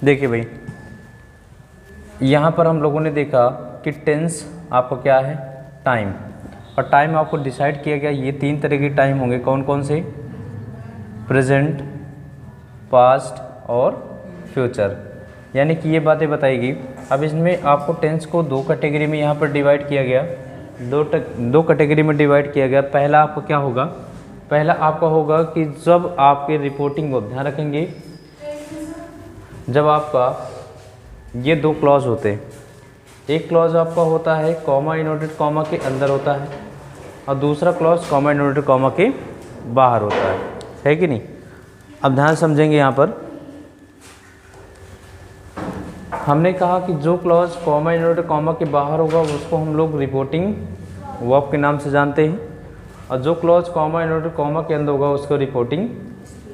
देखिए भाई, यहाँ पर हम लोगों ने देखा कि टेंस आपका क्या है, टाइम, और टाइम आपको डिसाइड किया गया ये 3 तरह के टाइम होंगे। कौन कौन से? प्रेजेंट, पास्ट और फ्यूचर, यानी कि ये बातें बताएगी। अब इसमें आपको टेंस को 2 कैटेगरी में यहाँ पर डिवाइड किया गया, दो कैटेगरी में डिवाइड किया गया। पहला आपका क्या होगा? पहला आपका होगा कि जब आपके रिपोर्टिंग वर्ब, ध्यान रखेंगे, जब आपका ये 2 क्लॉज होते हैं, एक क्लॉज आपका होता है कॉमा इनवर्टेड कॉमा के अंदर होता है और दूसरा क्लॉज कॉमा इनवर्टेड कॉमा के बाहर होता है कि नहीं? अब ध्यान समझेंगे, यहाँ पर हमने कहा कि जो क्लॉज कॉमा इनवर्टेड कॉमा के बाहर होगा उसको हम लोग रिपोर्टिंग वर्ब के नाम से जानते हैं, और जो क्लॉज कॉमा इनवर्टेड कॉमा के अंदर होगा उसको रिपोर्टिंग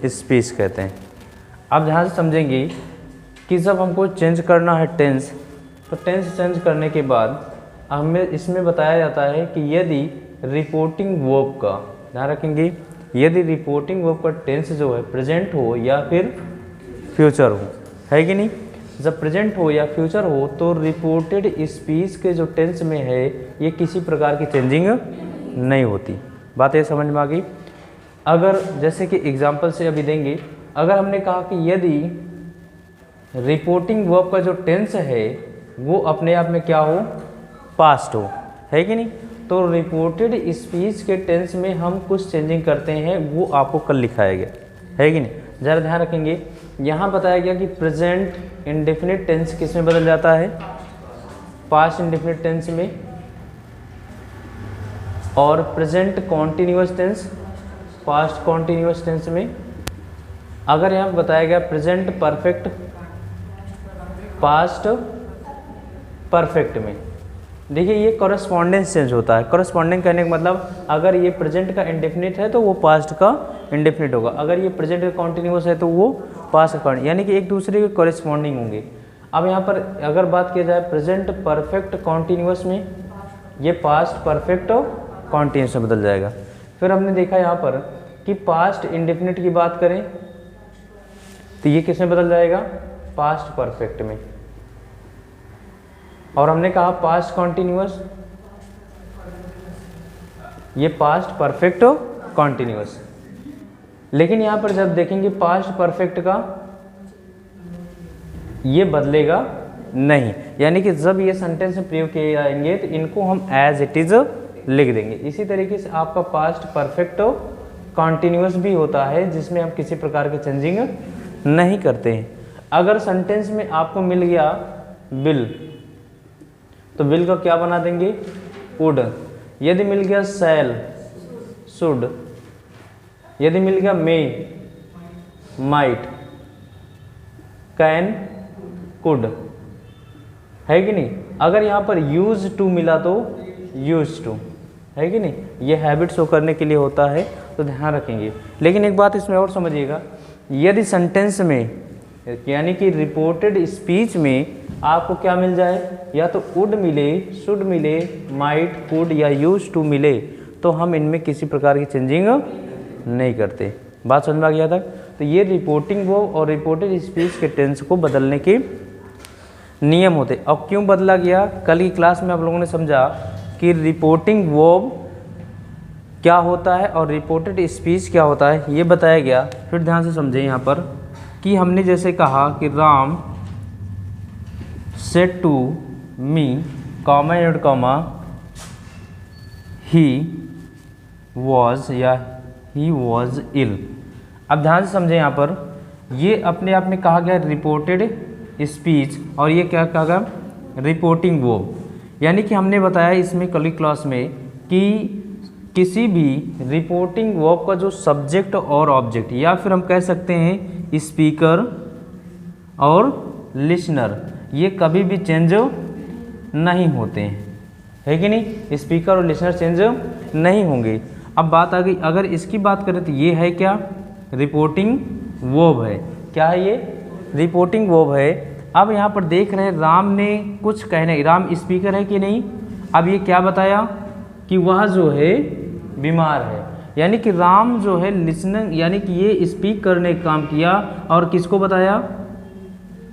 स्पीच कहते हैं। अब ध्यान से समझेंगे कि जब हमको चेंज करना है टेंस, तो टेंस चेंज करने के बाद हमें इसमें बताया जाता है कि यदि रिपोर्टिंग वर्ब का, ध्यान रखेंगे, यदि रिपोर्टिंग वर्ब का टेंस जो है प्रेजेंट हो या फिर फ्यूचर हो, है कि नहीं? जब प्रेजेंट हो या फ्यूचर हो तो रिपोर्टेड स्पीच के जो टेंस में है ये किसी प्रकार की चेंजिंग नहीं होती। बात ये समझ में आ गई? अगर जैसे कि एग्जांपल से अभी देंगे, अगर हमने कहा कि यदि रिपोर्टिंग वर्ब का जो टेंस है वो अपने आप में क्या हो, पास्ट हो, है कि नहीं? तो रिपोर्टेड स्पीच के टेंस में हम कुछ चेंजिंग करते हैं, वो आपको कल लिखाया गया, है कि नहीं? ज़रा ध्यान रखेंगे, यहाँ बताया गया कि प्रेजेंट इंडेफिनिट टेंस किस में बदल जाता है, पास्ट इंडेफिनिट टेंस में, और present continuous tense past continuous tense में। अगर यहाँ बताया गया प्रेजेंट परफेक्ट पास्ट परफेक्ट में, देखिए ये कॉरेस्पॉन्डेंस चेंज होता है। कॉरेस्पॉन्डिंग कहने का मतलब अगर ये प्रेजेंट का इंडेफिनिट है तो वो पास्ट का इंडेफिनिट होगा, अगर ये प्रेजेंट का कॉन्टिन्यूअस है तो वो पास्ट का, यानी कि एक दूसरे के कॉरेस्पॉन्डिंग होंगे। अब यहाँ पर अगर बात किया जाए प्रेजेंट परफेक्ट कॉन्टिन्यूअस में, ये पास्ट परफेक्ट कॉन्टिन्यूअस में बदल जाएगा। फिर हमने देखा यहाँ पर कि पास्ट इंडेफिनिट की बात करें तो ये किस में बदल जाएगा, पास्ट परफेक्ट में। और हमने कहा पास्ट कॉन्टिन्यूअस, ये पास्ट परफेक्ट कॉन्टिन्यूअस। लेकिन यहाँ पर जब देखेंगे पास्ट परफेक्ट का ये बदलेगा नहीं, यानी कि जब ये सेंटेंस में प्रयोग किए जाएंगे तो इनको हम एज इट इज लिख देंगे। इसी तरीके से आपका पास्ट परफेक्ट कॉन्टिन्यूअस भी होता है जिसमें हम किसी प्रकार के चेंजिंग नहीं करते हैं। अगर सेंटेंस में आपको मिल गया विल, तो विल का क्या बना देंगे, वुड। यदि मिल गया शैल, शुड। यदि मिल गया मे, माइट, कैन, कुड, है कि नहीं? अगर यहाँ पर यूज टू मिला तो यूज टू, है कि नहीं? ये हैबिट शो करने के लिए होता है, तो ध्यान रखेंगे। लेकिन एक बात इसमें और समझिएगा, यदि सेंटेंस में यानी कि रिपोर्टेड स्पीच में आपको क्या मिल जाए, या तो वुड मिले, शुड मिले, माइट, कुड या यूज टू मिले, तो हम इनमें किसी प्रकार की चेंजिंग नहीं करते। बात समझ में आ गया तक? तो ये रिपोर्टिंग वर्ब और रिपोर्टेड स्पीच के टेंस को बदलने के नियम होते। अब क्यों बदला गया, कल की क्लास में आप लोगों ने समझा कि रिपोर्टिंग वर्ब क्या होता है और रिपोर्टेड स्पीच क्या होता है, ये बताया गया। फिर ध्यान से समझें यहाँ पर कि हमने जैसे कहा कि Ram said to me, comma and comma, he was या ही वॉज इल। अब ध्यान से समझें, यहाँ पर ये अपने आप में कहा गया रिपोर्टेड स्पीच और ये क्या कहा गया, रिपोर्टिंग वर्ब। यानी कि हमने बताया इसमें कल की क्लास में कि किसी भी रिपोर्टिंग वर्ब का जो सब्जेक्ट और ऑब्जेक्ट, या फिर हम कह सकते हैं स्पीकर और लिसनर, ये कभी भी चेंज नहीं होते हैं, है कि नहीं? स्पीकर और लिसनर चेंज नहीं होंगे। अब बात आ गई, अगर इसकी बात करें तो ये है क्या, रिपोर्टिंग वर्ब है। क्या है ये, रिपोर्टिंग वर्ब है। अब यहाँ पर देख रहे हैं राम ने कुछ कहने, राम स्पीकर है कि नहीं? अब ये क्या बताया कि वह जो है बीमार है, यानी कि राम जो है लिसनिंग, यानी कि ये स्पीक करने का काम किया और किसको बताया,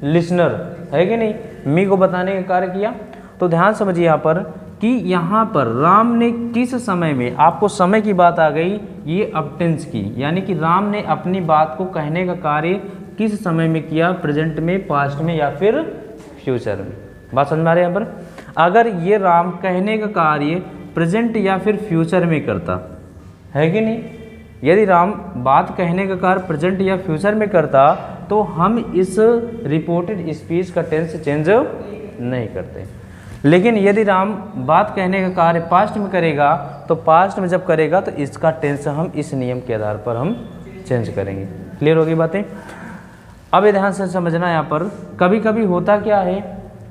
लिसनर, है कि नहीं, मी को बताने का कार्य किया। तो ध्यान समझिए यहाँ पर कि यहाँ पर राम ने किस समय में, आपको समय की बात आ गई, ये अब टेंस की, यानी कि राम ने अपनी बात को कहने का कार्य किस समय में किया, प्रेजेंट में, पास्ट में या फिर फ्यूचर में। बात समझ में आ रही है यहाँ पर। अगर ये राम कहने का कार्य प्रेजेंट या फिर फ्यूचर में करता, है कि नहीं, यदि राम बात कहने का कार्य प्रेजेंट या फ्यूचर में करता तो हम इस रिपोर्टेड स्पीच का टेंस चेंज नहीं करते। लेकिन यदि राम बात कहने का कार्य पास्ट में करेगा तो पास्ट में जब करेगा तो इसका टेंस हम इस नियम के आधार पर हम चेंज करेंगे। क्लियर होगी बातें। अब ये ध्यान से समझना, यहाँ पर कभी कभी होता क्या है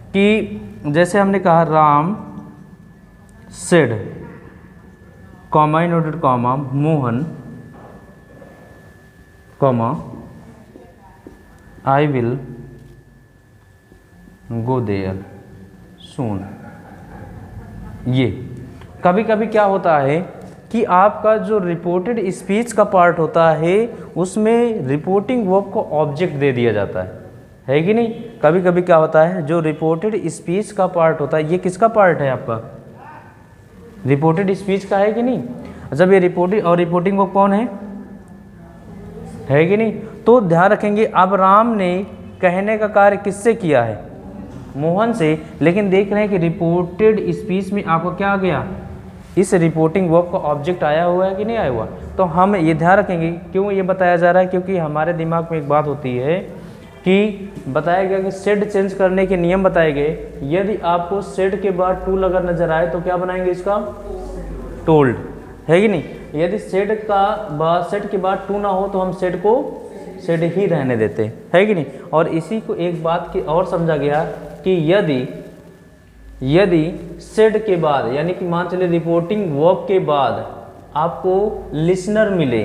कि जैसे हमने कहा Ram said comma inverted comma Mohan comma I will go there soon. ये कभी कभी क्या होता है कि आपका जो रिपोर्टेड स्पीच का पार्ट होता है उसमें रिपोर्टिंग वर्ब को ऑब्जेक्ट दे दिया जाता है कि नहीं। कभी कभी क्या होता है, जो रिपोर्टेड स्पीच का पार्ट होता है, ये किसका पार्ट है, आपका रिपोर्टेड स्पीच का है कि नहीं। जब ये रिपोर्टिंग और रिपोर्टिंग वर्ब कौन है कि नहीं। तो ध्यान रखेंगे, अब राम ने कहने का कार्य किससे किया है, मोहन से, लेकिन देख रहे हैं कि रिपोर्टेड स्पीच में आपको क्या आ गया, इस रिपोर्टिंग वर्ब का ऑब्जेक्ट आया हुआ है कि नहीं आया हुआ। तो हम ये ध्यान रखेंगे, क्यों ये बताया जा रहा है, क्योंकि हमारे दिमाग में एक बात होती है कि बताया गया कि सेड चेंज करने के नियम बताए गए। यदि आपको सेड के बाद टूल अगर नजर आए तो क्या बनाएंगे, इसका टोल्ड, है कि नहीं। यदि सेड के बाद टू ना हो तो हम सेड को सेड ही रहने देते, है कि नहीं। और इसी को एक बात की और समझा गया कि यदि सेड के बाद, यानी कि मान चलिए रिपोर्टिंग वर्ब के बाद आपको लिसनर मिले,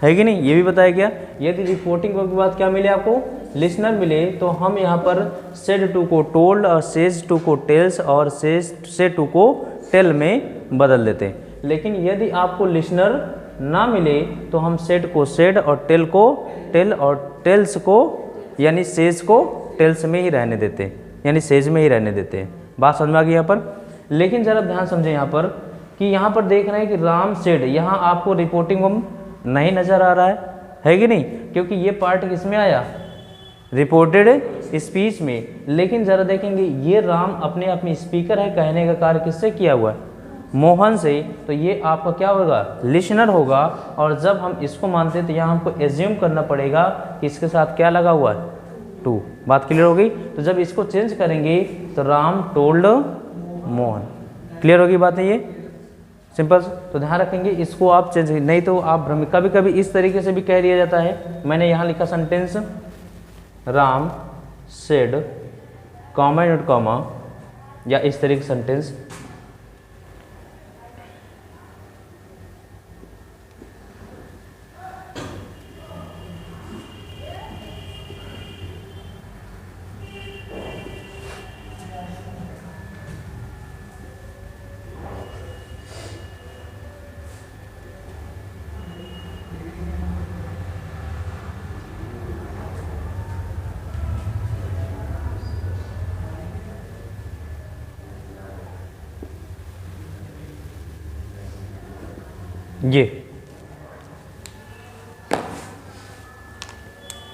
है कि नहीं, ये भी बताया गया। यदि रिपोर्टिंग वर्ब के बाद क्या मिले, आपको लिसनर मिले, तो हम यहाँ पर सेड टू को टोल्ड और सेज टू को टेल्स और से टू को टेल में बदल देते हैं। लेकिन यदि आपको लिसनर ना मिले तो हम सेड को सेड और टेल को टेल और टेल्स को यानी सेज को टेल्स में ही रहने देते हैं, यानी सेज में ही रहने देते हैं। बात समझ में आ गई यहाँ पर। लेकिन जरा ध्यान समझें यहाँ पर कि यहाँ पर देख रहे हैं कि राम सेड, यहाँ आपको रिपोर्टिंग वर्ब नहीं नजर आ रहा है कि नहीं, क्योंकि ये पार्ट किस में आया, रिपोर्टेड स्पीच में। लेकिन जरा देखेंगे ये राम अपने आप में स्पीकर है, कहने का कार्य किससे किया हुआ है, मोहन से, तो ये आपका क्या होगा, लिसनर होगा। और जब हम इसको मानते हैं तो यहाँ हमको एज्यूम करना पड़ेगा कि इसके साथ क्या लगा हुआ है, टू। बात क्लियर हो गई। तो जब इसको चेंज करेंगे तो राम टोल्ड मोहन। क्लियर होगी बात है ये, सिंपल। तो ध्यान रखेंगे इसको आप चेंज, नहीं तो आप भ्रम, कभी कभी इस तरीके से भी कह दिया जाता है। मैंने यहाँ लिखा sentence Ram said comma note comma, या इस तरीके सेंटेंस ये,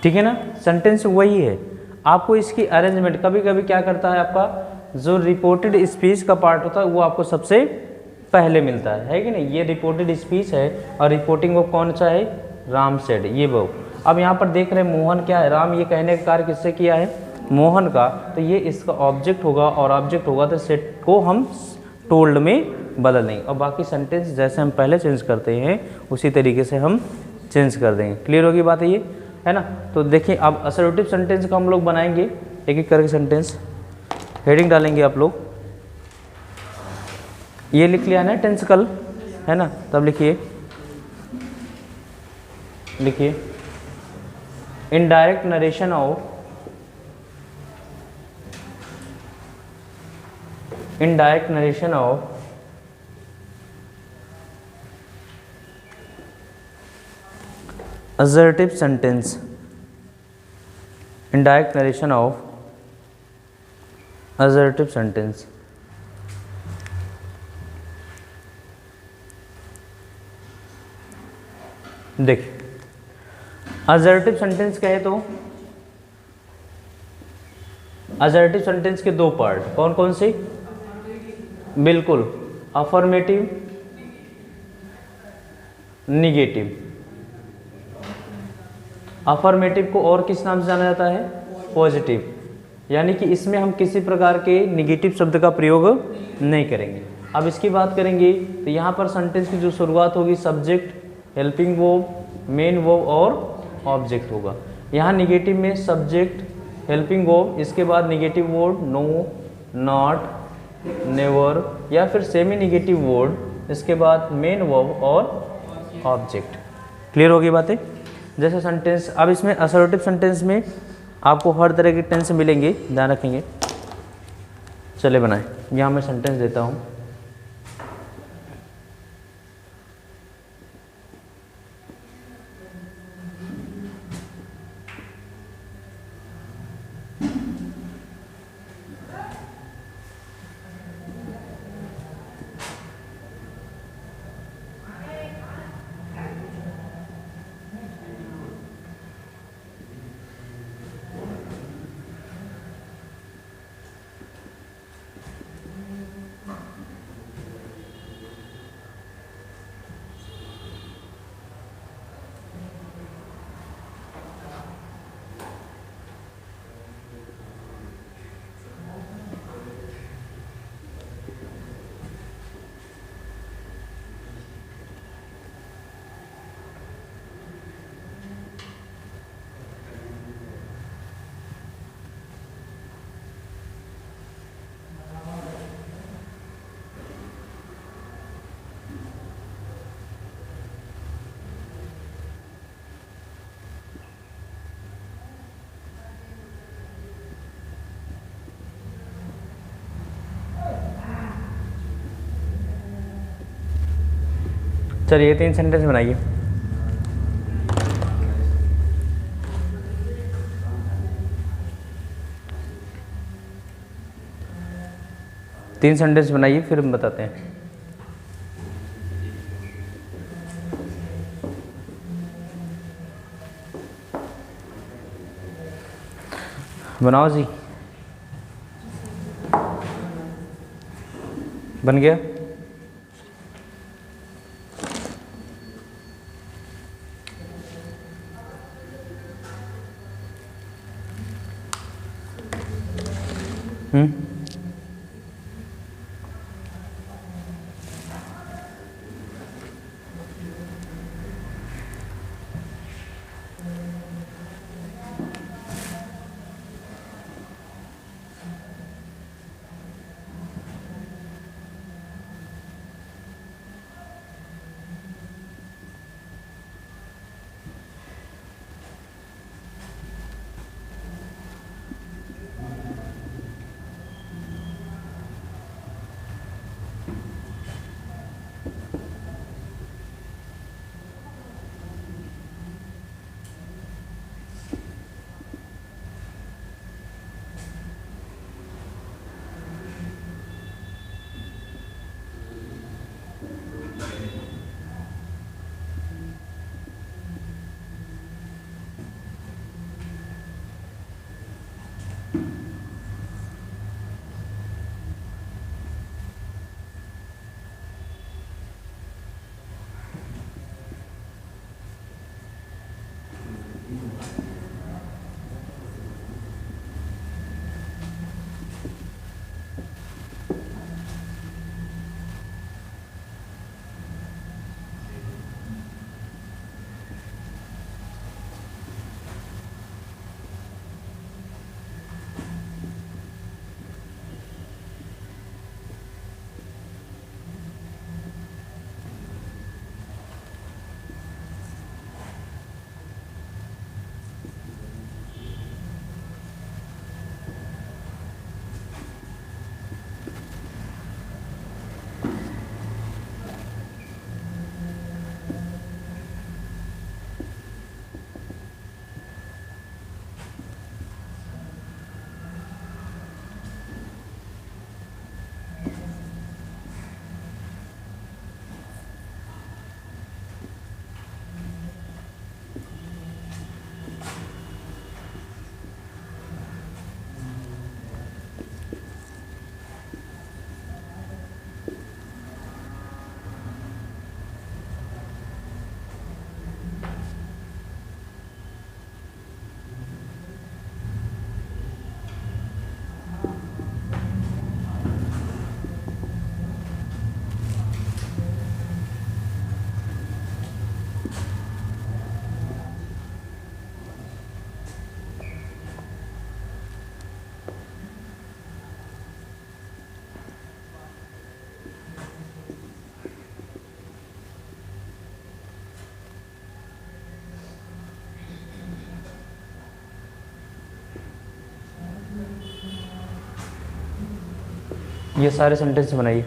ठीक है ना, सेंटेंस वही है। आपको इसकी अरेंजमेंट कभी कभी क्या करता है, आपका जो रिपोर्टेड स्पीच का पार्ट होता है वो आपको सबसे पहले मिलता है कि नहीं। ये रिपोर्टेड स्पीच है और रिपोर्टिंग वो कौन सा है, राम सेड, ये वो। अब यहाँ पर देख रहे हैं मोहन क्या है, राम ये कहने का कार्य किससे किया है, मोहन का, तो ये इसका ऑब्जेक्ट होगा और ऑब्जेक्ट होगा तो सेड को हम टोल्ड में बदल देंगे। और बाकी सेंटेंस जैसे हम पहले चेंज करते हैं उसी तरीके से हम चेंज कर देंगे। क्लियर होगी बात है ये, है ना। तो देखिए अब असर्टिव सेंटेंस का हम लोग बनाएंगे एक एक करके सेंटेंस। हेडिंग डालेंगे आप लोग, ये लिख लिया है ना टेंस कल, है ना, तब लिखिए indirect narration of assertive sentence indirect narration of assertive sentence. देखिए असर्टिव सेंटेंस कहे तो असर्टिव सेंटेंस के दो पार्ट कौन कौन से? बिल्कुल, अफर्मेटिव, निगेटिव। अफर्मेटिव को और किस नाम से जाना जाता है? पॉजिटिव। यानी कि इसमें हम किसी प्रकार के निगेटिव शब्द का प्रयोग नहीं करेंगे। अब इसकी बात करेंगे तो यहाँ पर सेंटेंस की जो शुरुआत होगी subject, helping verb, main verb और ऑब्जेक्ट होगा। यहाँ निगेटिव में सब्जेक्ट, हेल्पिंग वर्ब, इसके बाद negative word no, not, never या फिर सेमी निगेटिव वर्ड, इसके बाद मेन वर्ब और ऑब्जेक्ट। क्लियर होगी बातें? जैसे सेंटेंस, अब इसमें असर्टिव सेंटेंस में आपको हर तरह के टेंस मिलेंगे, ध्यान रखेंगे। चले बनाएं, यहाँ मैं सेंटेंस देता हूँ। चलिए 3 सेंटेंस बनाइए। तीन सेंटेंस बनाइए फिर हम बताते हैं। बनाओ जी। बन गया? ये सारे सेंटेंस बनाइए।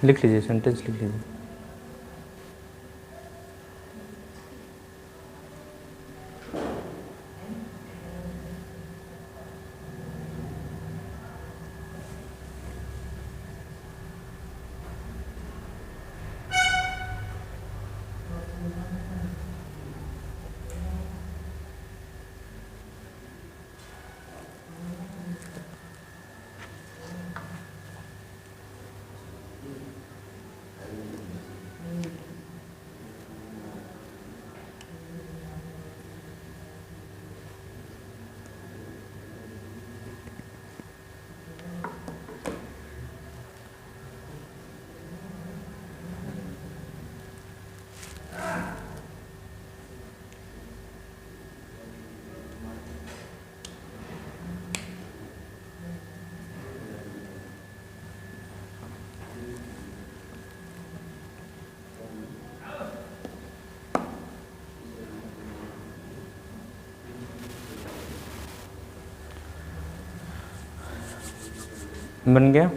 लिख लीजिए, सेंटेंस लिख लीजिए। बन गया।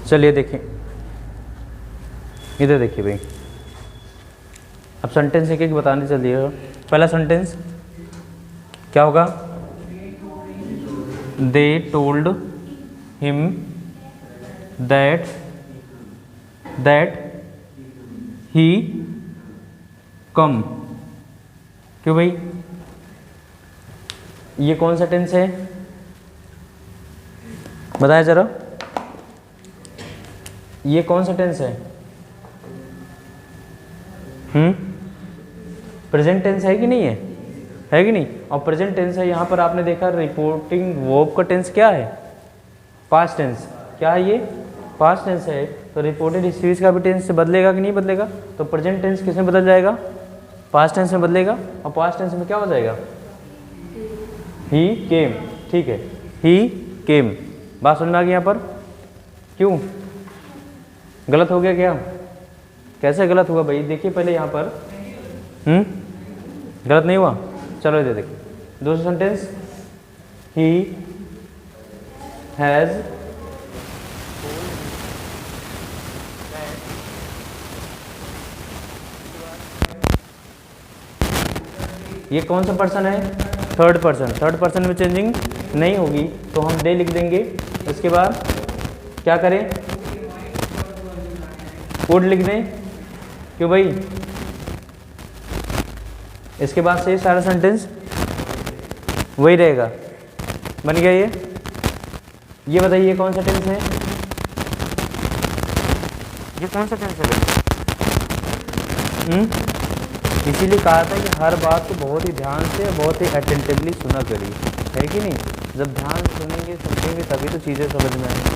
चलिए देखिए, इधर देखिए भाई, अब सेंटेंस एक एक बताने चलिए। पहला सेंटेंस क्या होगा? They told him that he come. क्यों भाई? ये कौन सा टेंस है? बताया जरा, ये कौन सा टेंस है? प्रेजेंट टेंस है कि नहीं है? है कि नहीं? और प्रेजेंट टेंस है। यहाँ पर आपने देखा रिपोर्टिंग वर्ब का टेंस क्या है? Past tense. क्या है ये? पास्ट टेंस है। तो रिपोर्टेड स्पीच का भी टेंस से बदलेगा कि नहीं बदलेगा? तो प्रेजेंट टेंस किस में बदल जाएगा? पास्ट टेंस में बदलेगा। और पास्ट टेंस में क्या हो जाएगा? ही केम। ठीक है, ही केम। बात समझ में आ गई यहाँ पर? क्यों गलत हो गया क्या? कैसे गलत हुआ भाई? देखिए पहले यहाँ पर गलत नहीं हुआ। चलो इधर देखिए, दूसरा सेंटेंस, ही हैज ये कौन सा पर्सन है? Third person. थर्ड पर्सन में चेंजिंग नहीं होगी तो हम दे लिख देंगे। इसके बाद क्या करें? वुड लिख दें। क्यों भाई? इसके बाद से सारा सेंटेंस वही रहेगा। बन गया ये बताइए कौन सा टेंस है? ये कौन सा टेंस है बेटा? इसीलिए कहा था कि हर बात को बहुत ही ध्यान से बहुत ही अटेंटिवली सुना करिए, है कि नहीं? जब ध्यान से सुनेंगे समझेंगे तभी तो चीज़ें समझ में आएंगी,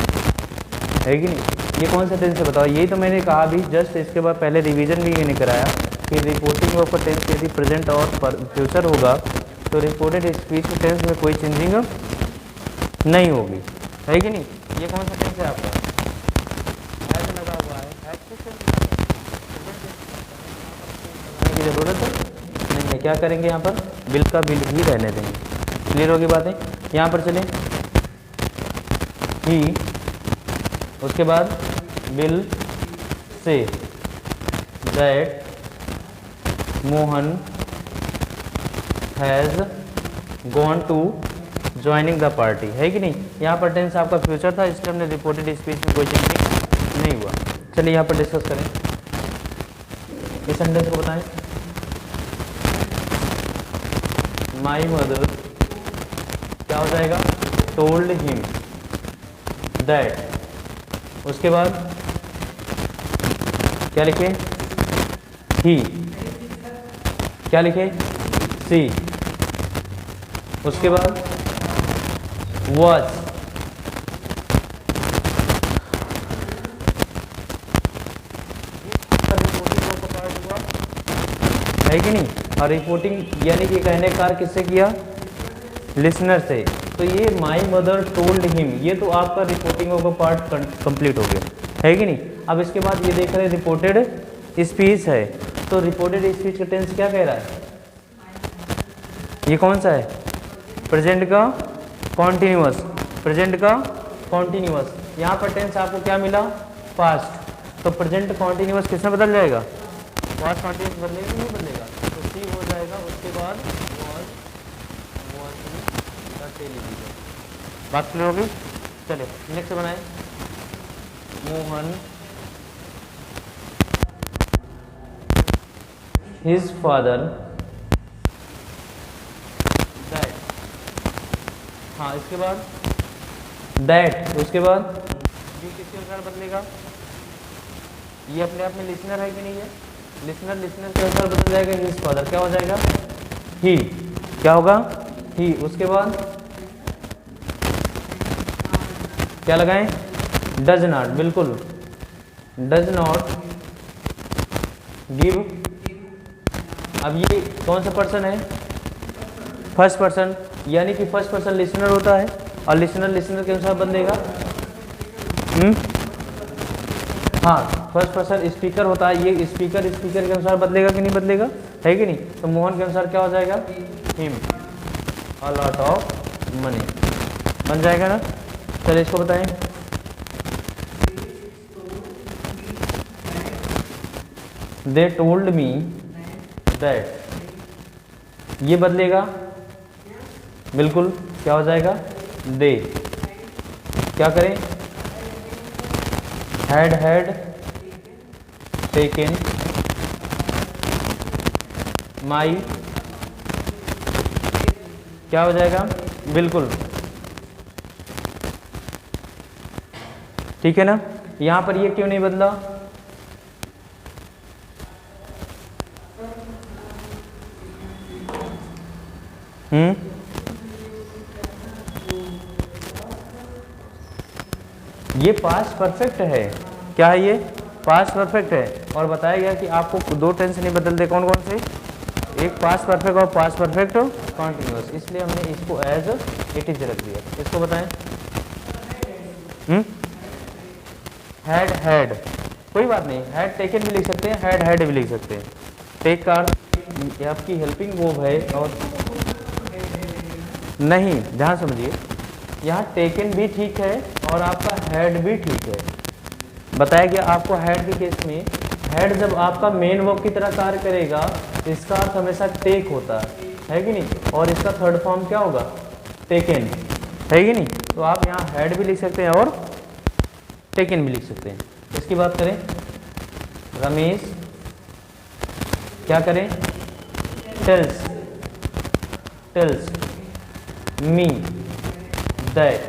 है कि नहीं? ये कौन सा टेंस है बताओ? यही तो मैंने कहा भी जस्ट, इसके बाद पहले रिवीजन भी मैंने कराया कि रिपोर्टिंग वर्ब का टेंस यदि प्रेजेंट और फ्यूचर होगा तो रिपोर्टेड स्पीच के टेंस में कोई चेंजिंग नहीं होगी, है कि नहीं? ये कौन सा टेंस है आपका? हैज लगा हुआ है, हैज की जरूरत नहीं है। क्या करेंगे यहाँ पर? बिल का बिल ही रहने देंगे। क्लियर होगी बातें? यहाँ पर चलें, ही, उसके बाद will say that Mohan has gone to joining the party, है कि नहीं? यहाँ पर टेंस आपका फ्यूचर था, इसलिए हमने रिपोर्टेड स्पीच में कोई चेंजिंग नहीं हुआ। चलिए यहाँ पर डिस्कस करें, इस सेंटेंस को बताएं। माई मदर क्या हो जाएगा? टोल्ड हिम दैट, उसके बाद क्या लिखे? ही, क्या लिखे? सी, उसके बाद was, है कि नहीं? और रिपोर्टिंग यानी कि कहने का कार्य किससे किया? लिसनर से। तो ये माई मदर टोल्ड हिम, ये तो आपका रिपोर्टिंग का पार्ट कंप्लीट हो गया, है कि नहीं? अब इसके बाद ये देख रहे हैं रिपोर्टेड स्पीच है, तो रिपोर्टेड स्पीच का टेंस क्या कह रहा है? ये कौन सा है? प्रेजेंट का कॉन्टिन्यूअस, प्रेजेंट का कॉन्टिन्यूअस। यहाँ पर टेंस आपको क्या मिला? पास्ट। तो प्रेजेंट कॉन्टिन्यूअस किसमें बदल जाएगा? पास्ट कॉन्टिन्यूअस बदलेगा नहीं बदलेगा? तो सी हो जाएगा, उसके बाद टेलीविजन। बात क्लियर होगी? चलिए नेक्स्ट बनाए। मोहन हिज फादर दैट, हाँ इसके बाद दैट, उसके बाद ये किसके अनुसार बदलेगा? ये अपने आप में लिसनर है कि नहीं है? लिसनर के अनुसार बदल जाएगा। हिज फादर क्या हो जाएगा? ही, क्या होगा? ही, उसके बाद क्या लगाएं? डज नॉट, बिल्कुल, डज नॉट गिव। अब ये कौन सा पर्सन है? फर्स्ट पर्सन, यानी कि फर्स्ट पर्सन लिसनर होता है और लिसनर के अनुसार बदलेगा। हाँ, फर्स्ट पर्सन स्पीकर होता है, ये स्पीकर के अनुसार बदलेगा कि नहीं बदलेगा? है कि नहीं? तो मोहन के अनुसार क्या हो जाएगा? Him a lot of money, बन जाएगा ना? चलिए इसको बताएं। दे टोल्ड मी दैट, ये बदलेगा बिल्कुल, क्या हो जाएगा? दे, क्या करें? हैड टेकन माई, क्या हो जाएगा? बिल्कुल, ठीक है ना? यहां पर ये क्यों नहीं बदला? ये पास्ट परफेक्ट है। क्या है ये? पास्ट परफेक्ट है। और बताया गया कि आपको दो टेंस नहीं बदलते, कौन कौन से? एक पास्ट परफेक्ट और पास्ट परफेक्ट कॉन्टिन्यूअस, इसलिए हमने इसको एज इट इज रख दिया। इसको बताएं। हैड, कोई बात नहीं, हैड टेकन भी लिख सकते हैं, हैड भी लिख सकते हैं। टेक का आपकी हेल्पिंग वर्ब है और नहीं, ध्यान समझिए, यहाँ टेकन भी ठीक है और आपका हैड भी ठीक है। बताया गया आपको हैड के केस में, हैड जब आपका मेन वर्ब की तरह कार्य करेगा इसका अर्थ हमेशा टेक होता है कि नहीं? और इसका थर्ड फॉर्म क्या होगा? टेकन, है कि नहीं? तो आप यहाँ हैड भी लिख सकते हैं और टेकन भी लिख सकते हैं। इसकी बात करें, रमेश क्या करें? टेल्स मी दैट,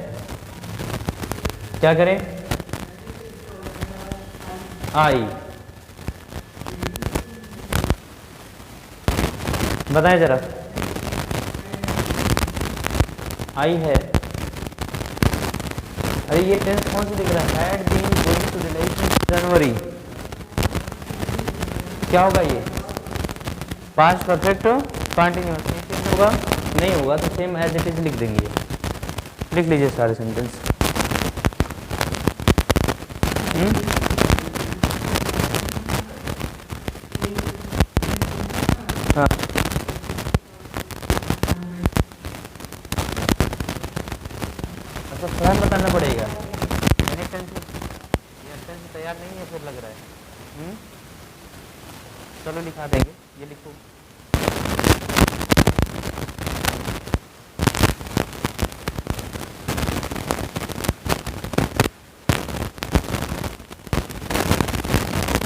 क्या करें? आई, बताएं जरा, आई है। अरे ये टेंस कौन सी दिख रहा है, had been going to Delhi since January, क्या होगा ये, पास्ट परफेक्ट कंटिन्यूअस, चेंज होगा नहीं होगा तो सेम एज इट इज लिख देंगे। लिख लीजिए सारे सेंटेंस। हाँ अच्छा फॉर्म बताना पड़ेगा, यानी टेंस तैयार नहीं है फिर लग रहा है। चलो लिखा देंगे, ये लिखो।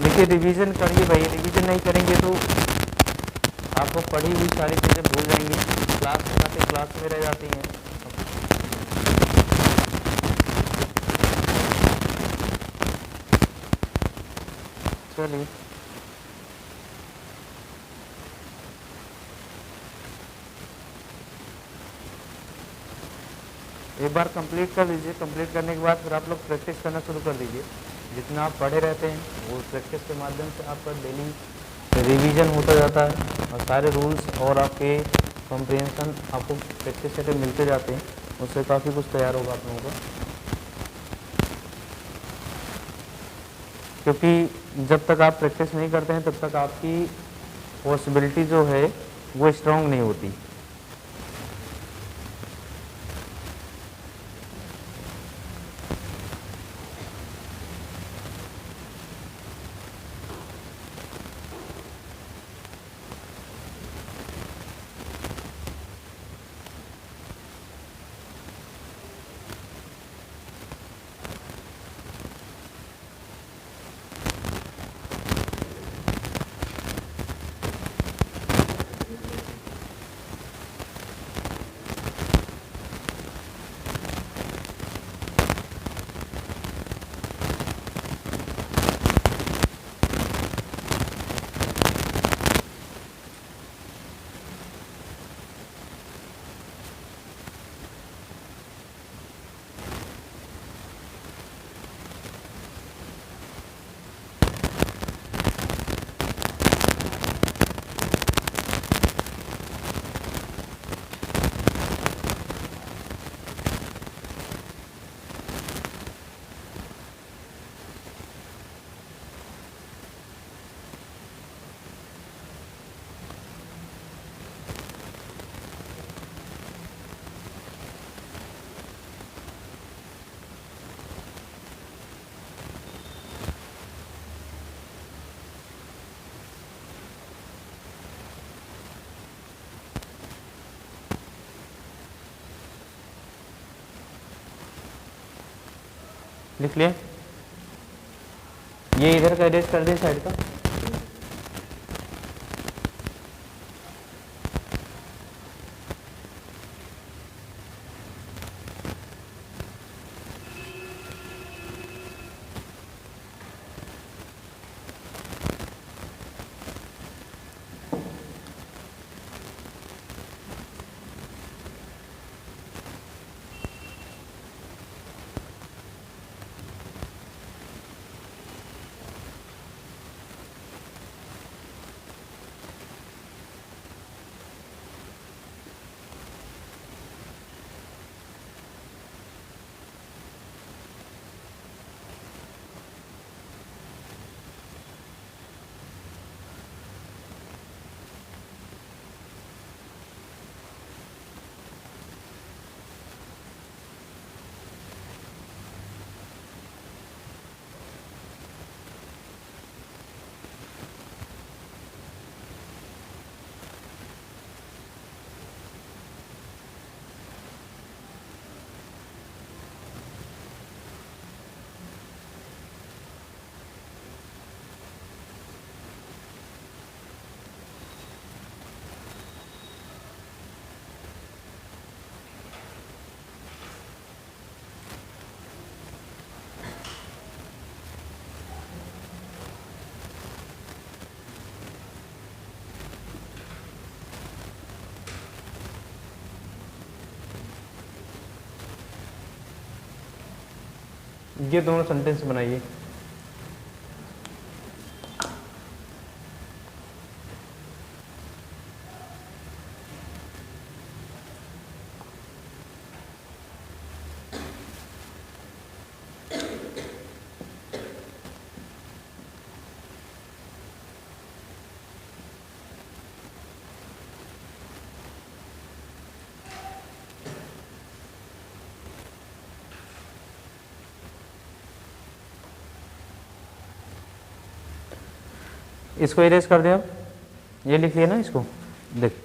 देखिए रिवीजन करिए भाई, रिवीजन नहीं करेंगे तो आपको पढ़ी हुई सारी चीज़ें भूल जाएंगी, क्लास में आते क्लास में रह जाती हैं। चलिए एक बार कंप्लीट कर लीजिए, कंप्लीट करने के बाद फिर आप लोग प्रैक्टिस करना शुरू कर दीजिए। जितना आप पढ़े रहते हैं वो प्रैक्टिस के माध्यम से आपका डेली रिवीजन होता जाता है और सारे रूल्स और आपके कॉम्प्रिहेंशन आपको प्रैक्टिस से मिलते जाते हैं, उससे काफ़ी कुछ तैयार होगा आप लोगों का। क्योंकि जब तक आप प्रैक्टिस नहीं करते हैं तब तक आपकी पॉसिबिलिटी जो है वो स्ट्रांग नहीं होती। लिख लिए, ये इधर का एड्रेस कर दें साइड का। ये दोनों सेंटेंस बनाइए। इसको इरेज कर दे, अब ये लिख लिया ना इसको, देख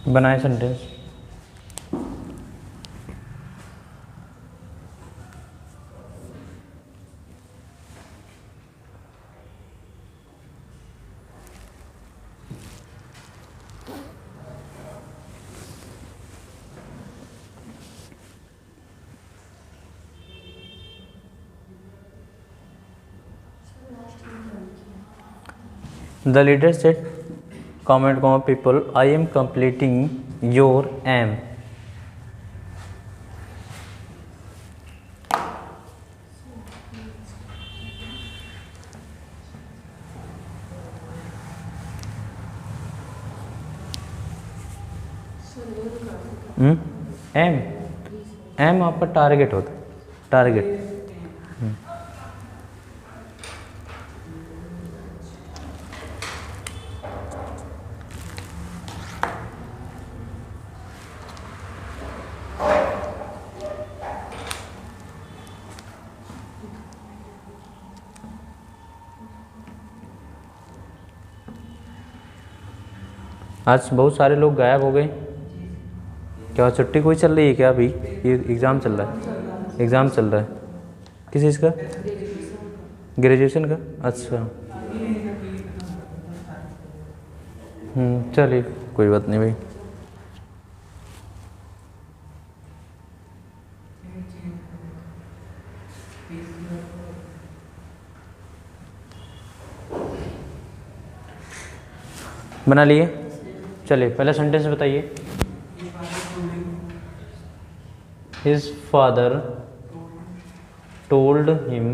बनाए sentence. The leader said, comment, people, I am completing your aim. Aim आपका टारगेट होता है, टारगेट। आज बहुत सारे लोग गायब हो गए, क्या छुट्टी कोई चल रही है क्या? अभी ये एग्ज़ाम चल रहा है, एग्ज़ाम चल रहा है किस चीज़ का? ग्रेजुएशन का। अच्छा, चलिए कोई बात नहीं भाई। बना लिए? चलिए पहला सेंटेंस बताइए। His father told him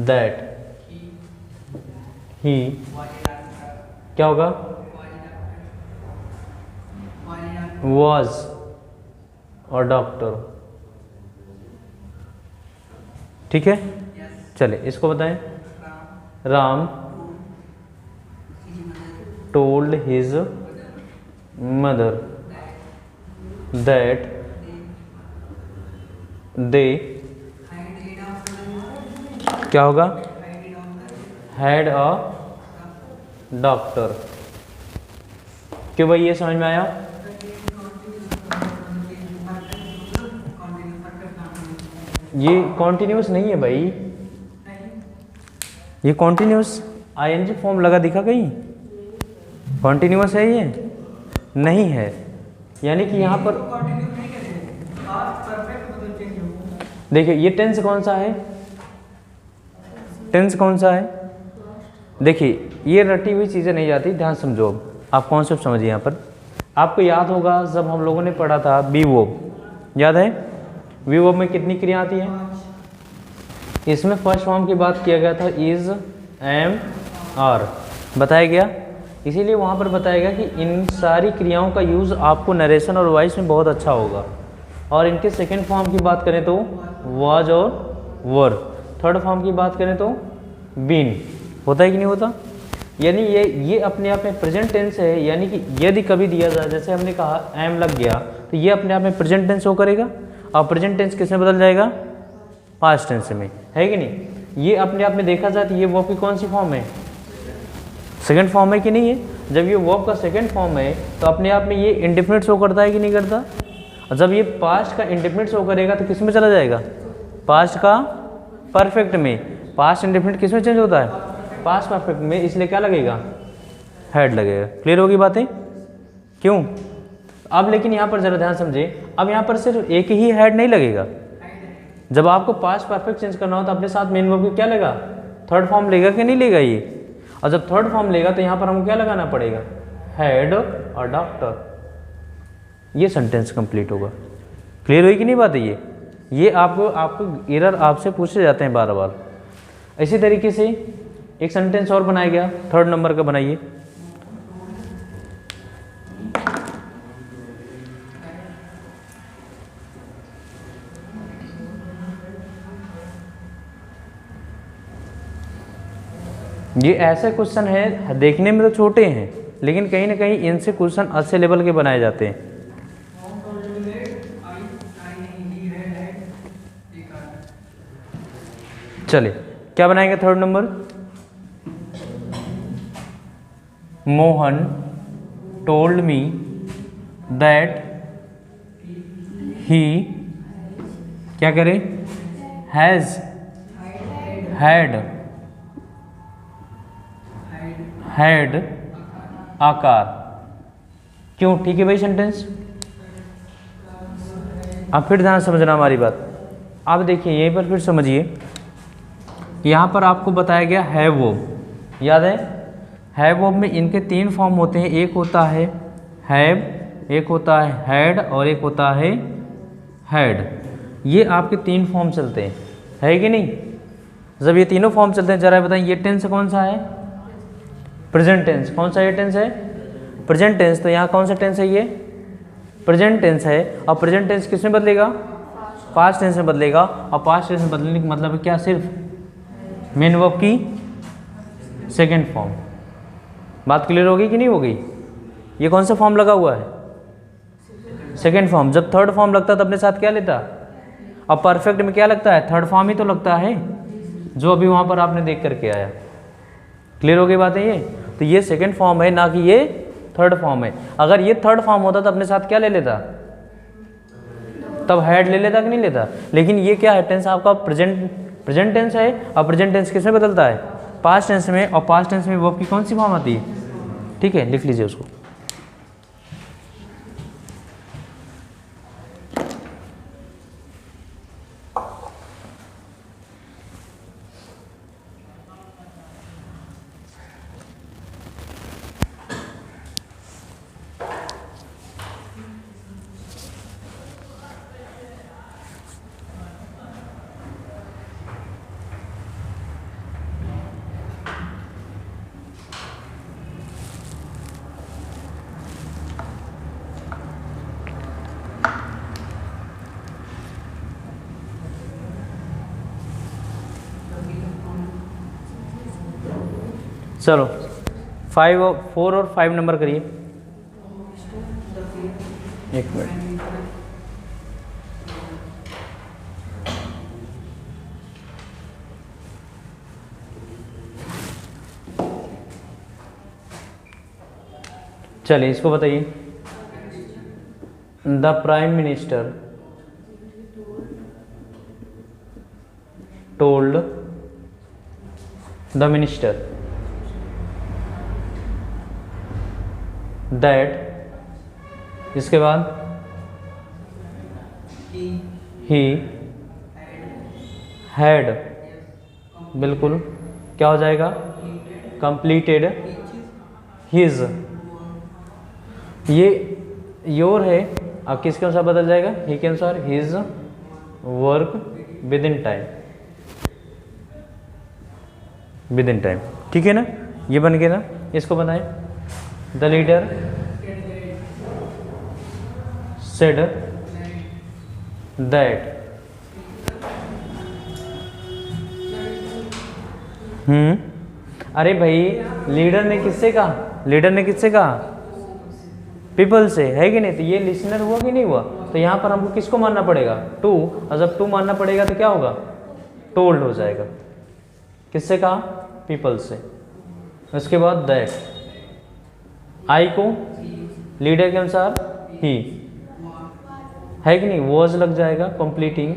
that he क्या होगा? Was a doctor। ठीक है, चलिए इसको बताएं। Ram told his mother that they क्या होगा? had a doctor। क्यों भाई, ये समझ में आया? ये कॉन्टिन्यूस नहीं है भाई, ये कॉन्टिन्यूस आईएनजी फॉर्म लगा दिखा कहीं? कॉन्टिन्यूस है ये? नहीं है। यानी कि यहाँ पर देखिए ये टेंस कौन सा है? टेंस कौन सा है? देखिए ये रटी हुई चीज़ें नहीं जाती, ध्यान समझो। आप कॉन्सेप्ट समझिए। यहाँ पर आपको याद होगा जब हम लोगों ने पढ़ा था बी वर्ब, याद है? बी वर्ब में कितनी क्रिया आती है? इसमें फर्स्ट फॉर्म की बात किया गया था, इज, एम, आर बताया गया। इसीलिए वहाँ पर बताया गया कि इन सारी क्रियाओं का यूज़ आपको नरेशन और वॉइस में बहुत अच्छा होगा। और इनके सेकंड फॉर्म की बात करें तो वाज और वर, थर्ड फॉर्म की बात करें तो बीन। होता है कि नहीं होता? यानी ये अपने आप में प्रेजेंट टेंस है। यानी कि यदि कभी दिया जाए, जैसे हमने कहा एम लग गया, तो ये अपने आप में प्रेजेंट टेंस हो करेगा। और प्रेजेंट टेंस किसमें बदल जाएगा? पास्ट टेंस में, है कि नहीं? ये अपने आप में देखा जाए तो ये वर्ब की कौन सी फॉर्म है? सेकंड फॉर्म है कि नहीं है? जब ये वर्ब का सेकंड फॉर्म है तो अपने आप में ये इंडेफिनिट शो करता है कि नहीं करता? और जब ये पास्ट का इंडेफिनिट शो करेगा तो किस में चला जाएगा? पास्ट का परफेक्ट में। पास्ट इंडेफिनिट किस में चेंज होता है? पास्ट परफेक्ट में। इसलिए क्या लगेगा? हेड लगेगा। क्लियर होगी बातें? क्यों? अब लेकिन यहाँ पर जरा ध्यान समझे। अब यहाँ पर सिर्फ एक ही हेड नहीं लगेगा। जब आपको पास्ट परफेक्ट चेंज करना हो तो अपने साथ मेन वर्ब को क्या लेगा? थर्ड फॉर्म लेगा कि नहीं लेगा ये? और जब थर्ड फॉर्म लेगा तो यहाँ पर हमको क्या लगाना पड़ेगा? हेड और डॉक्टर। ये सेंटेंस कंप्लीट होगा। क्लियर हुई कि नहीं बात है? ये आपको एरर आपसे पूछे जाते हैं बार बार। इसी तरीके से एक सेंटेंस और बनाया गया, थर्ड नंबर का बनाइए। ये ऐसे क्वेश्चन है, देखने में तो छोटे हैं लेकिन कहीं ना कहीं इनसे क्वेश्चन अच्छे लेवल के बनाए जाते हैं। चलिए क्या बनाएंगे third number? Mohan told me that he क्या करे? हैज हैड आकार। क्यों? ठीक है भाई सेंटेंस। अब फिर ध्यान समझना हमारी बात। आप देखिए यहीं पर फिर समझिए। यहाँ पर आपको बताया गया है वर्ब, याद है? है वर्ब में इनके तीन फॉर्म होते हैं। एक होता है हैव, एक होता है हैड और एक होता है हैड। ये आपके तीन फॉर्म चलते हैं, है कि नहीं? जब ये तीनों फॉर्म चलते हैं, जरा बताएं ये टेंस कौन सा है? Present tense. कौन सा ये टेंस है? Present tense. तो यहाँ कौन सा टेंस है? ये प्रेजेंट टेंस है। और प्रेजेंट टेंस किस में बदलेगा? पास्ट टेंस में बदलेगा। और पास्ट टेंस में बदलने का मतलब है क्या? सिर्फ मेन वर्ब की सेकेंड फॉर्म। बात क्लियर होगी कि नहीं होगी? ये कौन सा फॉर्म लगा हुआ है? Second form. जब थर्ड फॉर्म लगता है तो अपने साथ क्या लेता? अब परफेक्ट में क्या लगता है? थर्ड फॉर्म ही तो लगता है, जो अभी वहाँ पर आपने देख करके आया। क्लियर हो गई बात है? ये तो ये सेकेंड फॉर्म है, ना कि ये थर्ड फॉर्म है। अगर ये थर्ड फॉर्म होता तो अपने साथ क्या ले लेता? तब हेड ले लेता कि नहीं लेता? लेकिन ये क्या है? टेंस आपका प्रेजेंट टेंस है। और प्रेजेंट टेंस किसमें बदलता है? पास्ट टेंस में। और पास्ट टेंस में वर्ब की कौन सी फॉर्म आती है? ठीक है, लिख लीजिए उसको। चलो 5 और 4 और 5 नंबर करिए। एक मिनट, चलिए इसको बताइए। The prime minister told the minister that, इसके बाद ही हैड, बिल्कुल क्या हो जाएगा, कंप्लीटेड हिज, ये योर है, अब किसके अनुसार बदल जाएगा, ही के अनुसार, his work with in time, with in time, ठीक है ना, ये बन गया ना। इसको बनाए, द लीडर सेड दैट, अरे भाई लीडर ने किससे कहा, लीडर ने किससे कहा, पीपल से, है कि नहीं, तो ये लिसनर हुआ कि नहीं हुआ, तो यहाँ पर हमको किसको मानना पड़ेगा, टू, और जब टू मानना पड़ेगा तो क्या होगा, टोल्ड हो जाएगा, किससे कहा, पीपल से। उसके बाद दैट, आई को लीडर के अनुसार ही, है कि नहीं, वॉज लग जाएगा, कंप्लीटिंग,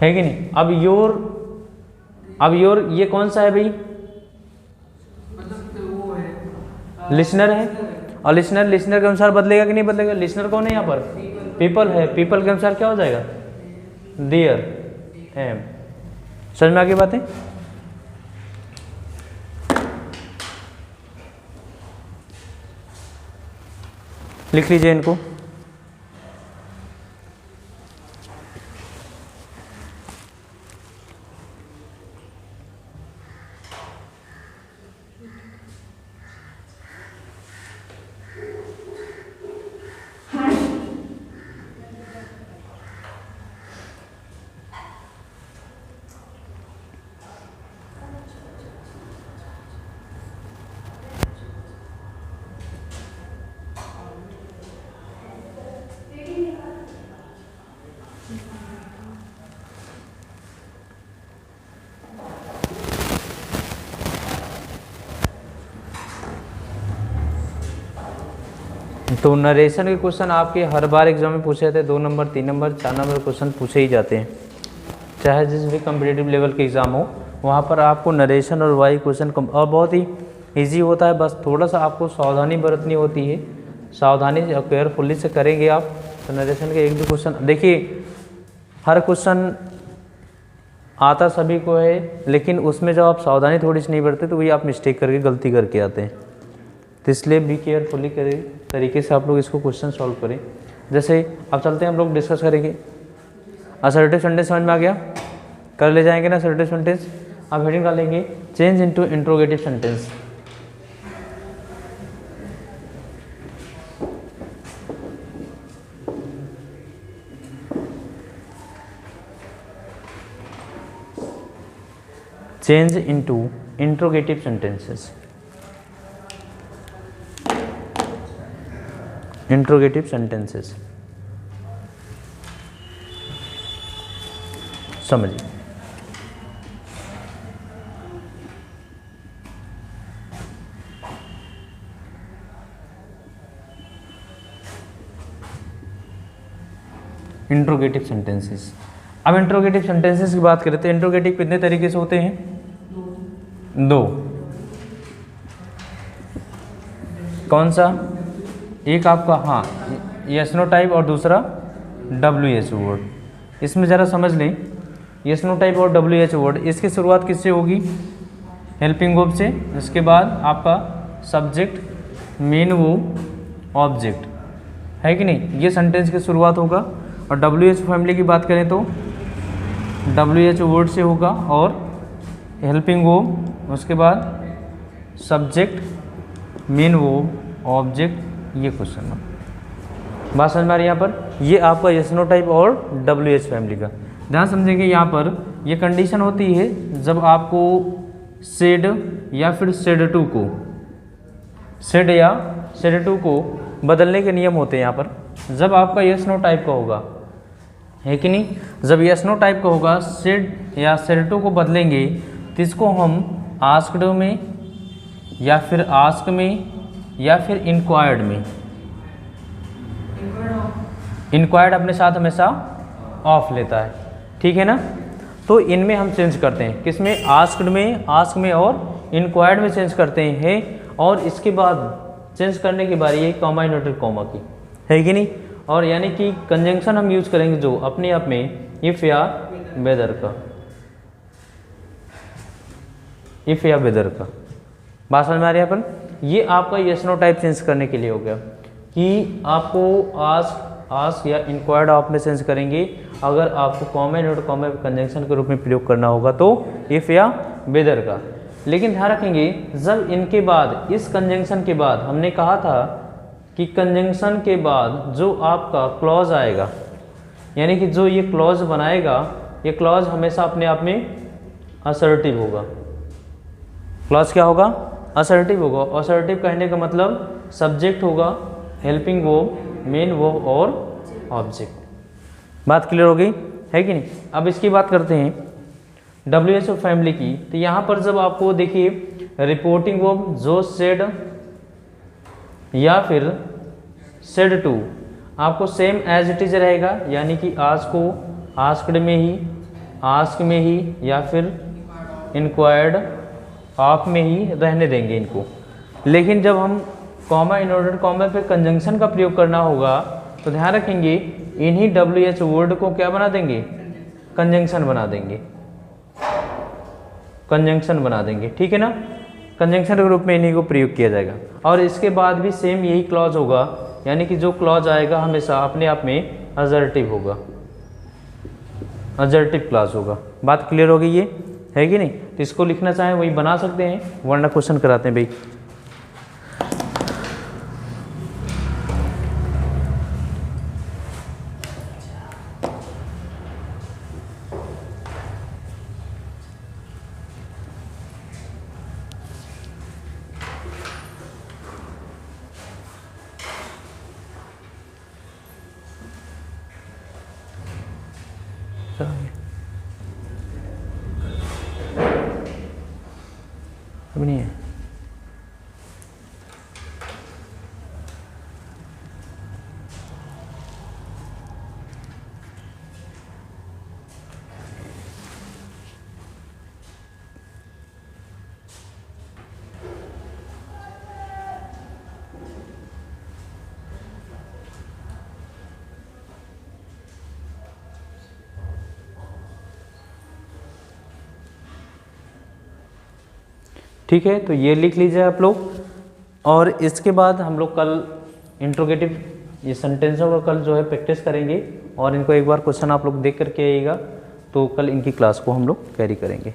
है कि नहीं। अब योर ये कौन सा है भाई, लिसनर है, और लिसनर के अनुसार बदलेगा कि नहीं बदलेगा, लिसनर कौन है यहाँ पर, पीपल है, पीपल के अनुसार क्या हो जाएगा, देयर एम। समझ में आ गई बातें। लिख लीजिए इनको। तो नरेशन के क्वेश्चन आपके हर बार एग्जाम में पूछे जाते हैं, 2 नंबर 3 नंबर 4 नंबर क्वेश्चन पूछे ही जाते हैं, चाहे जिस भी कम्पिटिटिव लेवल के एग्ज़ाम हो, वहाँ पर आपको नरेशन और वाई क्वेश्चन और बहुत ही इजी होता है, बस थोड़ा सा आपको सावधानी बरतनी होती है, सावधानी और केयरफुली से करेंगे आप तो नरेशन के 1-2 क्वेश्चन, देखिए हर क्वेश्चन आता सभी को है, लेकिन उसमें जब आप सावधानी थोड़ी सी नहीं बरते तो वही आप मिस्टेक करके गलती करके आते हैं, तो इसलिए भी केयरफुली तरीके से आप लोग इसको क्वेश्चन सॉल्व करें। जैसे अब चलते हैं हम लोग डिस्कस करेंगे, असर्टिव सेंटेंस समझ में आ गया, कर ले जाएंगे ना असर्टिव सेंटेंस। अब हेडिंग डालेंगे change into interrogative sentence. Change into interrogative sentences, interrogative sentences समझिए। इंट्रोगेटिव सेंटेंसेस, अब इंट्रोगेटिव सेंटेंसेस की बात करें तो इंट्रोगेटिव कितने तरीके से होते हैं, 2। कौन सा, एक आपका हाँ यस नो टाइप और दूसरा WH वर्ड। इसमें ज़रा समझ लें, यस नो टाइप और WH वर्ड, इसकी शुरुआत किससे होगी, हेल्पिंग वर्ब से, इसके बाद आपका सब्जेक्ट मेन वर्ब ऑब्जेक्ट, है कि नहीं, ये सेंटेंस की शुरुआत होगा। और WH फैमिली की बात करें तो WH वर्ड से होगा और हेल्पिंग वर्ब, उसके बाद सब्जेक्ट मेन वर्ब ऑब्जेक्ट, ये क्वेश्चन है। बात समझ में आ रही है यहाँ पर, ये आपका यस नो टाइप और WH फैमिली का। ध्यान समझेंगे यहाँ पर ये कंडीशन होती है जब आपको सेड या फिर सेड टू को सेड या सेड टू को बदलने के नियम होते हैं यहाँ पर। जब आपका यस नो टाइप का होगा, है कि नहीं, जब यस नो टाइप का होगा, सेड या सेड टू को बदलेंगे तो इसको हम आस्क्ड में या फिर आस्क में या फिर इंक्वायर्ड में, इंक्वायर्ड अपने साथ हमेशा ऑफ लेता है, ठीक है ना। तो इनमें हम चेंज करते हैं, किसमें, आस्क्ड में, आस्क में और इंक्वायर्ड में चेंज करते हैं। और इसके बाद चेंज करने की बारी है कॉमा इन्वर्टेड कॉमा की, है कि नहीं। और यानी कि कंजंक्शन हम यूज करेंगे जो अपने आप में इफ या वेदर का, इफ या वेदर का। बात समझ में आ रही है अपन। ये आपका यस नो टाइप चेंज करने के लिए हो गया कि आपको आस्क या इंक्वायर्ड आप में चेंज करेंगे। अगर आपको कॉमा इन्वर्टेड कॉमा कंजंक्शन के रूप में प्रयोग करना होगा तो इफ या वेदर का। लेकिन ध्यान रखेंगे जब इनके बाद, इस कंजंक्शन के बाद, हमने कहा था कि कंजंक्शन के बाद जो आपका क्लॉज आएगा, यानी कि जो ये क्लॉज बनाएगा, ये क्लॉज हमेशा अपने आप में असर्टिव होगा। क्लॉज क्या होगा, असर्टिव होगा। असर्टिव कहने का मतलब सब्जेक्ट होगा, हेल्पिंग वर्ब, मेन वर्ब और ऑब्जेक्ट। बात क्लियर हो गई, है कि नहीं। अब इसकी बात करते हैं WHO फैमिली की। तो यहाँ पर जब आपको देखिए रिपोर्टिंग वर्ब जो सेड या फिर सेड टू आपको सेम एज इट इज रहेगा, यानी कि आज को आस्क्ड में ही, आस्क में ही या फिर इंक्वायर्ड ऑफ में ही रहने देंगे इनको। लेकिन जब हम कॉमा इन्वर्टेड कॉमा पे कंजंक्शन का प्रयोग करना होगा तो ध्यान रखेंगे इन्हीं WH वर्ड को क्या बना देंगे, कंजंक्शन बना देंगे, कंजंक्शन बना देंगे, ठीक है ना। कंजंक्शन के रूप में इन्हीं को प्रयोग किया जाएगा। और इसके बाद भी सेम यही क्लॉज होगा, यानी कि जो क्लॉज आएगा हमेशा अपने आप में असर्टिव होगा, असर्टिव क्लॉज होगा। बात क्लियर हो गई ये, है कि नहीं। तो इसको लिखना चाहें वही बना सकते हैं, वरना क्वेश्चन कराते हैं भाई। अभी नहीं है। ठीक है, तो ये लिख लीजिए आप लोग। और इसके बाद हम लोग कल इंट्रोगेटिव ये सेंटेंसों का कल जो है प्रैक्टिस करेंगे, और इनको एक बार क्वेश्चन आप लोग देख करके आइएगा, तो कल इनकी क्लास को हम लोग कैरी करेंगे।